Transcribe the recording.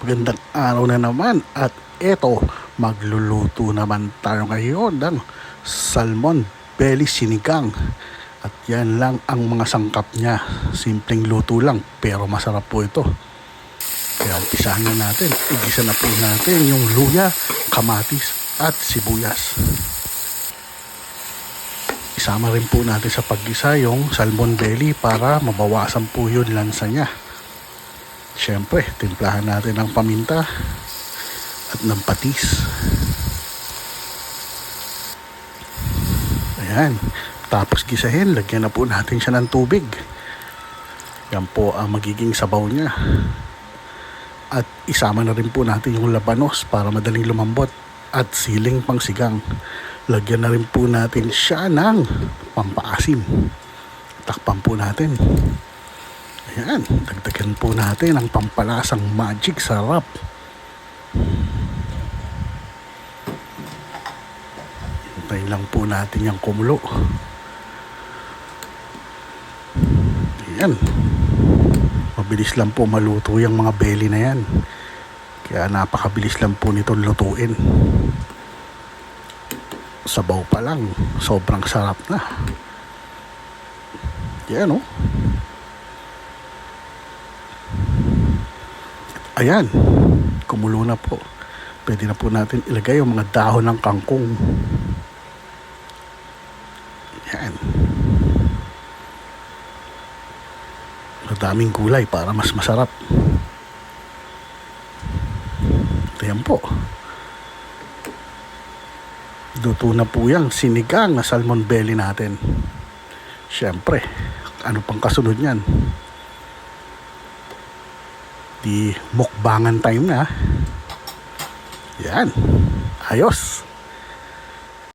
Magandang araw na naman at eto, magluluto naman tayo ngayon ng salmon belly sinigang. At yan lang ang mga sangkap niya. Simpleng luto lang pero masarap po ito. Kaya umpisahan na natin. Igisa na po natin yung luya, kamatis at sibuyas. Isama rin po natin sa paggisa yung salmon belly para mabawasan po yung lansa niya. Siyempre, timplahan natin ng paminta at ng patis. Ayan. Tapos gisahin, lagyan na po natin siya ng tubig. Yan po ang magiging sabaw niya. At isama na rin po natin yung labanos para madaling lumambot. At siling pangsigang. Lagyan na rin po natin siya ng pampaasim. Takpan po natin. Ayan, dagdagan po natin ang pampalasang magic sarap. Hintayin lang po natin yung kumulo. Ayan. Mabilis lang po maluto yung mga belly na yan. Kaya napakabilis lang po nito lutuin. Sabaw pa lang, sobrang sarap na. Yan, oh. Ayan, kumulo na po. Pwede na po natin ilagay yung mga dahon ng kangkong. Ayan. Madaming gulay para mas masarap. Ayan po. Luto na po yung sinigang na salmon belly natin. Siyempre, ano pang kasunod niyan? Di mukbangan time na. Yan. Ayos.